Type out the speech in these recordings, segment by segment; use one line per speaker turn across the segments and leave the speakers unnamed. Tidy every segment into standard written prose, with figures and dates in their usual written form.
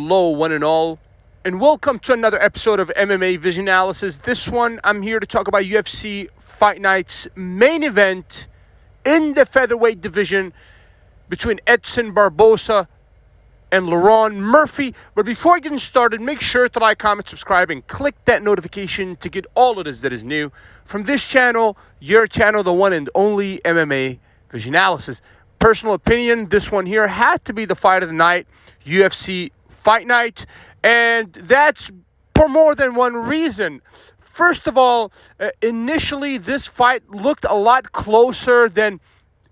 Hello, one and all, and welcome to another episode of MMA Vision Analysis. This one, I'm here to talk about UFC Fight Night's main event in the featherweight division between Edson Barboza and Lerone Murphy. But before getting started, make sure to like, comment, subscribe, and click that notification to get all of this that is new from this channel, your channel, the one and only MMA Vision Analysis. Personal opinion, this one here had to be the fight of the night, UFC Fight Night, and that's for more than one reason. First of all, initially this fight looked a lot closer than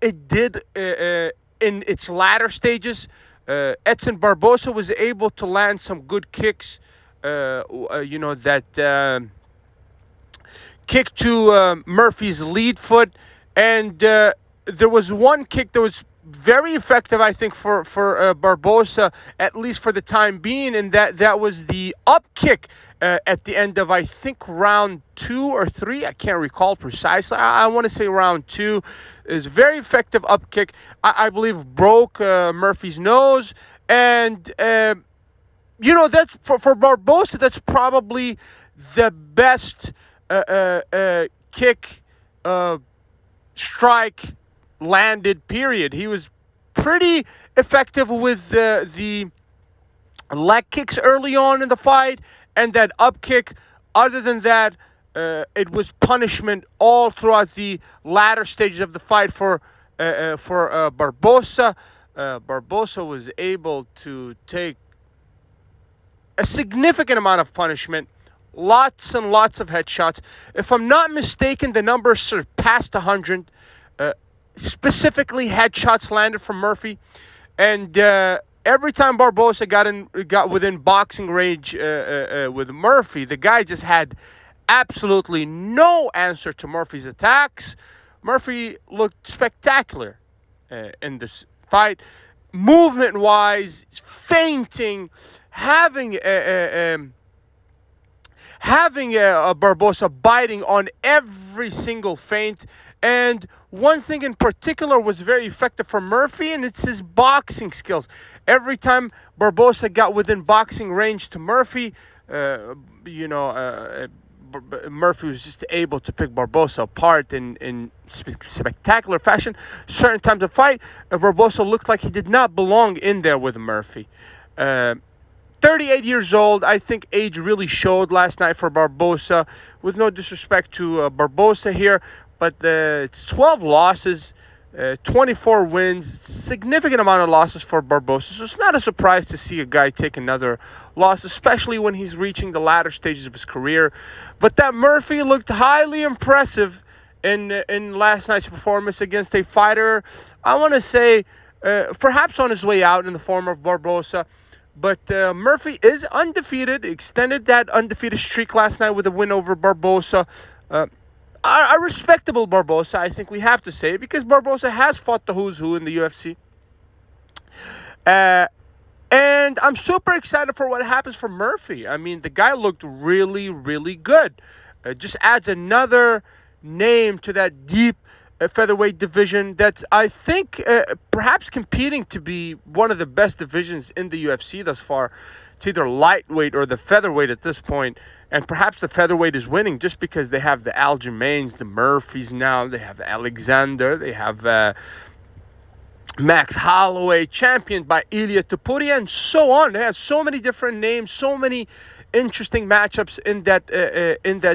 it did in its latter stages. Edson Barboza was able to land some good kicks, that kick to Murphy's lead foot, and there was one kick that was very effective, I think, for Barboza, at least for the time being, and that was the up kick at the end of, I think, round 2 or 3. I can't recall precisely. I want to say round 2. Is a very effective up kick. I believe broke Murphy's nose, and that's for Barboza. That's probably the best kick strike landed, period. He was pretty effective with the leg kicks early on in the fight and that up kick. Other than that, it was punishment all throughout the latter stages of the fight for Barboza. Barboza was able to take a significant amount of punishment, lots and lots of headshots. If I'm not mistaken, the number surpassed 100. Specifically, headshots landed from Murphy, and every time Barboza got within boxing range with Murphy, the guy just had absolutely no answer to Murphy's attacks. Murphy looked spectacular in this fight, movement-wise, feinting, having Barboza biting on every single feint. And one thing in particular was very effective for Murphy, and it's his boxing skills. Every time Barboza got within boxing range to Murphy, Murphy was just able to pick Barboza apart in spectacular fashion. Certain times of fight, Barboza looked like he did not belong in there with Murphy. 38 years old, I think age really showed last night for Barboza, with no disrespect to Barboza here. But it's 12 losses, 24 wins, significant amount of losses for Barboza. So it's not a surprise to see a guy take another loss, especially when he's reaching the latter stages of his career. But that Murphy looked highly impressive in last night's performance against a fighter, I want to say, perhaps on his way out in the form of Barboza. But Murphy is undefeated, extended that undefeated streak last night with a win over Barboza. A respectable Barboza, I think we have to say, because Barboza has fought the who's who in the UFC. And I'm super excited for what happens for Murphy. I mean, the guy looked really, really good. Just adds another name to that deep featherweight division that's, I think, perhaps competing to be one of the best divisions in the UFC thus far. It's either lightweight or the featherweight at this point. And perhaps the featherweight is winning just because they have the Aljamains, the Murphys now. They have Alexander. They have Max Holloway, championed by Ilia Topuria, and so on. They have so many different names, so many interesting matchups in that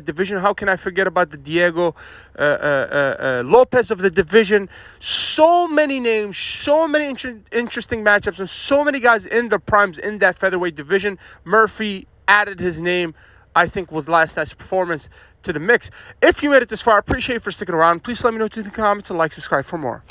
division. How can I forget about the Diego Lopez of the division? So many names, so many interesting matchups, and so many guys in their primes in that featherweight division. Murphy added his name, I think, with last night's performance to the mix. If you made it this far, I appreciate you for sticking around. Please let me know in the comments and like, subscribe for more.